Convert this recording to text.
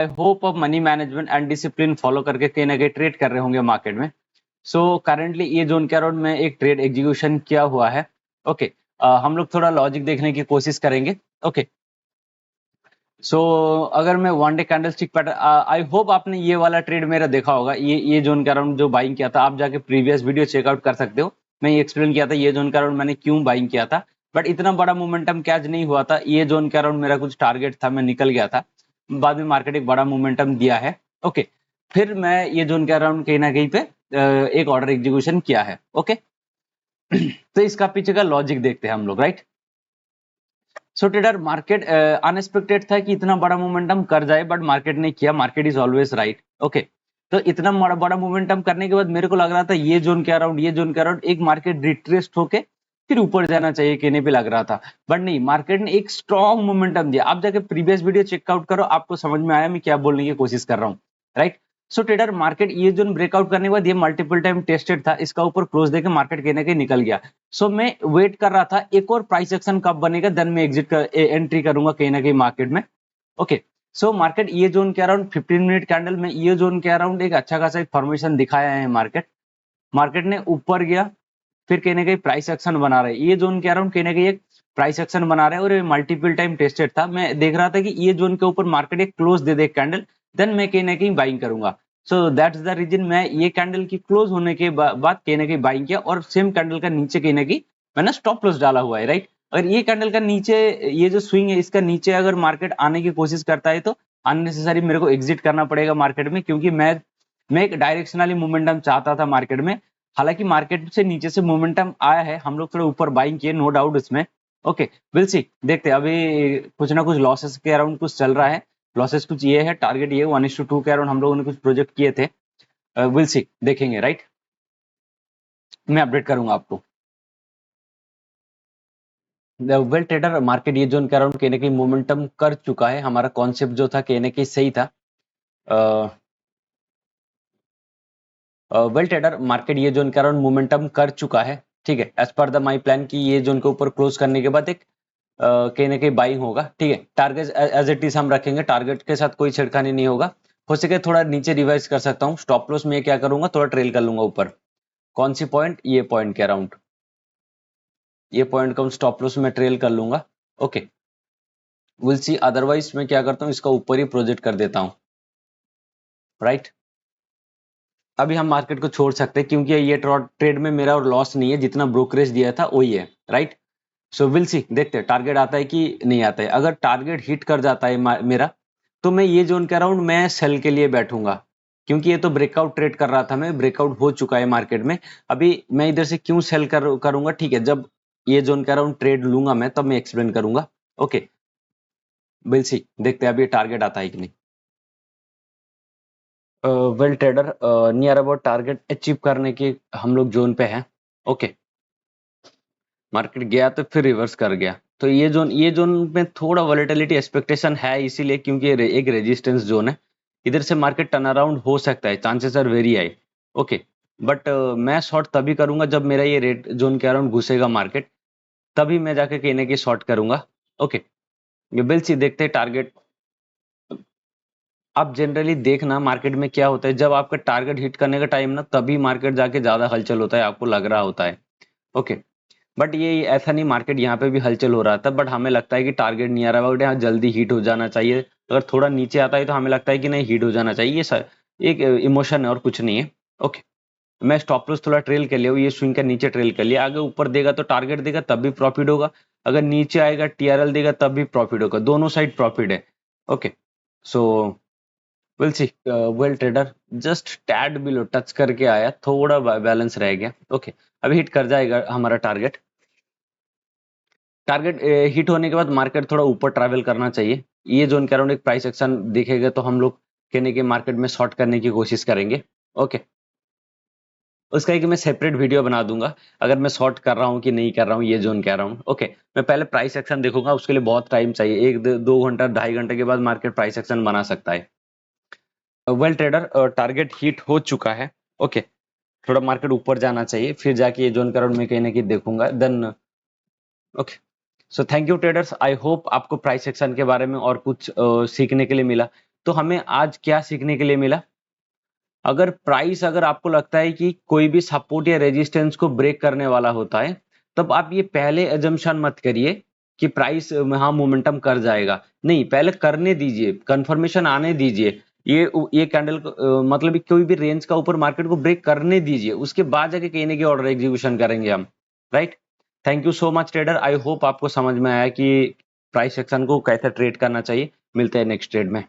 I hope आप money management and discipline follow करके कहीं ना कहीं ट्रेड कर रहे होंगे मार्केट में। सो करंटली ये जोन के अराउंड में एक ट्रेड एग्जीक्यूशन किया हुआ है। ओके, हम लोग थोड़ा लॉजिक देखने की कोशिश करेंगे। ओके, सो अगर मैं one day candlestick pattern, I hope आपने ये वाला ट्रेड मेरा देखा होगा। ये जोन के अराउंड जो बाइंग किया था, आप जाके प्रीवियस वीडियो चेकआउट कर सकते हो। मैं ये एक्सप्लेन किया था ये जोन के अराउंड मैंने क्यों बाइंग किया था, बट इतना बड़ा मोमेंटम कैच नहीं हुआ था। ये जोन के अराउंड मेरा कुछ टारगेट था, मैं निकल गया था। बाद में मार्केट एक बड़ा मोमेंटम दिया है। ओके, फिर मैं ये जोन के अराउंड कहीं ना कहीं पे एक ऑर्डर एग्जीक्यूशन किया है। ओके, तो इसका पीछे का लॉजिक देखते हैं हम लोग, राइट। सो ट्रेडर, मार्केट अनएक्सपेक्टेड था कि इतना बड़ा मोमेंटम कर जाए, बट मार्केट ने किया। Market is always right. Okay, तो इतना बड़ा मोमेंटम करने के बाद मेरे को लग रहा था ये जोन के अराउंड एक मार्केट रिट्रेस्ट होके फिर ऊपर जाना चाहिए, कहने पे लग रहा था। बट नहीं, मार्केट ने एक स्ट्रॉन्ग मोमेंटम दिया। आप जाके प्रीवियस वीडियो चेकआउट करो, आपको समझ में आया मैं क्या बोलने की कोशिश कर रहा हूँ, राइट। सो ट्रेडर, मार्केट ये जोन ब्रेकआउट करने के बाद ये मल्टीपल टाइम टेस्टेड था, इसका ऊपर क्लोज देके मार्केट कहीं ना कहीं निकल गया। सो मैं वेट कर रहा था एक और प्राइस एक्शन कब बनेगा, देन मैं एंट्री करूंगा कहीं ना कहीं मार्केट में। ओके, सो मार्केट ये जोन के अराउंड 15 मिनट कैंडल में ये जोन के अराउंड एक अच्छा खासा फॉर्मेशन दिखाया है। मार्केट ने ऊपर गया, फिर कहीं ना कहीं प्राइस एक्शन बना रहा है। ये जोन के अराउंड कहीं ना कहीं एक प्राइस एक्शन बना रहा है और ये मल्टीपल टाइम टेस्टेड था। मैं देख रहा था कि ये जोन के ऊपर मार्केट एक क्लोज दे दे कैंडल, देन मैं कहीं ना कहीं बाइंग करूंगा। सो दैट्स द रीजन मैं ये कैंडल की क्लोज होने के बाद कहीं ना कहीं बाइंग किया, और सेम कैंडल का नीचे कहीं ना कहीं मैंने स्टॉप लॉस डाला हुआ है, राइट। अगर ये कैंडल का नीचे, ये जो स्विंग है इसका नीचे अगर मार्केट आने की कोशिश करता है तो अननेसेसरी मेरे को एग्जिट करना पड़ेगा मार्केट में, क्योंकि मैं एक डायरेक्शनली मोमेंटम चाहता था मार्केट में। हालांकि मार्केट से नीचे से मोमेंटम आया है, हम लोग थोड़ा ऊपर बाइंग किए, नो डाउट इसमें। ओके, विल सी, देखते हैं। अभी कुछ ना कुछ लॉसेस के अराउंड कुछ चल रहा है। लॉसेस कुछ ये है, टारगेट ये 1:2 के अराउंड हम लोगों ने कुछ प्रोजेक्ट किए थे। विल सी, देखेंगे, राइट। मैं अपडेट करूंगा आपको। वेल ट्रेडर, मार्केट ये जोन के अराउंड कहीं ना कहीं मोमेंटम कर चुका है। हमारा कॉन्सेप्ट जो था कहीं ना कहीं सही था। वेल ट्रेडर, मार्केट ये जोन के अराउंड मोमेंटम कर चुका है, ठीक है। As per the my plan की ये जोन के ऊपर क्लोज करने के बाद एक कहीं ना कहीं बाइंग होगा, ठीक है। टारगेट एज इट इज हम रखेंगे, टारगेट के साथ कोई छिड़खानी नहीं होगा। हो सके थोड़ा नीचे रिवाइज कर सकता हूँ। स्टॉप लॉस में क्या करूंगा, थोड़ा ट्रेल कर लूंगा ऊपर। कौन सी पॉइंट, ये पॉइंट के अराउंड, ये पॉइंट का स्टॉप लॉस में ट्रेल कर लूंगा। Okay, will see. अदरवाइज मैं क्या करता हूँ, इसका ऊपर ही प्रोजेक्ट कर देता हूँ, राइट। अभी हम मार्केट को छोड़ सकते हैं, क्योंकि ये ट्रेड में मेरा और लॉस नहीं है, जितना ब्रोकरेज दिया था वही है, राइट। सो विल सी, देखते हैं टारगेट आता है कि नहीं आता है। अगर टारगेट हिट कर जाता है मेरा, तो मैं ये जोन के अराउंड मैं सेल के लिए बैठूंगा, क्योंकि ये तो ब्रेकआउट ट्रेड कर रहा था मैं, ब्रेकआउट हो चुका है मार्केट में। अभी मैं इधर से क्यों सेल करूंगा, ठीक है, जब ये जोन के अराउंड ट्रेड लूंगा मैं, तब मैं एक्सप्लेन करूंगा। ओके, विल सी, देखते हैं अभी टारगेट आता है कि नहीं। Well trader, near about target achieve करने के हम लोग जोन पे हैं। ओके, मार्केट गया तो फिर रिवर्स कर गया, तो ये जोन में थोड़ा वॉलेटिलिटी एक्सपेक्टेशन है, इसीलिए, क्योंकि ये एक रेजिस्टेंस जोन है। इधर से मार्केट टर्न अराउंड हो सकता है, chances are very high. Okay, but मैं शॉर्ट तभी करूंगा जब मेरा ये रेड जोन के अराउंड घुसेगा मार्केट, तभी मैं जाके कहने की शॉर्ट करूंगा। ओके, ये बिल सी, देखते हैं टारगेट। आप जनरली देखना मार्केट में क्या होता है, जब आपका टारगेट हिट करने का टाइम ना, तभी मार्केट जाके ज्यादा हलचल होता है, आपको लग रहा होता है। ओके, बट ये ऐसा नहीं, मार्केट यहाँ पे भी हलचल हो रहा था, बट हमें लगता है कि टारगेट नियर अबाउट यहाँ जल्दी हिट हो जाना चाहिए। अगर थोड़ा नीचे आता है तो हमें लगता है कि नहीं, हिट हो जाना चाहिए। ये एक इमोशन है और कुछ नहीं है। ओके, मैं स्टॉप लॉस थोड़ा ट्रेल कर लिया, ये स्विंग का नीचे ट्रेल कर लिया। आगे ऊपर देगा तो टारगेट देगा तब भी प्रॉफिट होगा, अगर नीचे आएगा टीआरएल देगा तब भी प्रॉफिट होगा, दोनों साइड प्रॉफिट है। Okay, so will see. Well trader, just tad below touch करके आया, थोड़ा बैलेंस रह गया। ओके, अभी हिट कर जाएगा हमारा टारगेट। टारगेट हिट होने के बाद मार्केट थोड़ा ऊपर ट्रैवल करना चाहिए। ये जोन के अराउंड एक प्राइस एक्शन दिखेगा तो हम लोग कहने के मार्केट में शॉर्ट करने की कोशिश करेंगे। ओके, उसका एक मैं सेपरेट वीडियो बना दूंगा, अगर मैं शॉर्ट कर रहा हूँ कि नहीं कर रहा हूँ ये जोन के अराउंड। ओके, मैं पहले प्राइस एक्शन देखूंगा, उसके लिए बहुत टाइम चाहिए, 1 2 घंटा 2.5 घंटे के बाद मार्केट प्राइस एक्शन बना सकता है। वेल ट्रेडर, टारगेट हिट हो चुका है। ओके, थोड़ा मार्केट ऊपर जाना चाहिए, फिर जाके ये जोन के अराउंड में कहीं ना कहीं देखूंगा, then. Okay, so thank you traders, I hope आपको प्राइस एक्शन के बारे में और कुछ सीखने के लिए मिला। तो हमें आज क्या सीखने के लिए मिला? अगर आपको लगता है कि कोई भी सपोर्ट या रेजिस्टेंस को ब्रेक करने वाला होता है, तब आप ये पहले अजम्पशन मत करिए कि प्राइस हाँ मोमेंटम कर जाएगा। नहीं, पहले करने दीजिए, कंफर्मेशन आने दीजिए। ये कैंडल मतलब कोई भी रेंज का ऊपर मार्केट को ब्रेक करने दीजिए, उसके बाद जाके कहीं ना कहीं ऑर्डर एग्जीक्यूशन करेंगे हम, right? Thank you so much trader, I hope आपको समझ में आया कि प्राइस एक्शन को कैसे ट्रेड करना चाहिए। मिलते हैं नेक्स्ट ट्रेड में।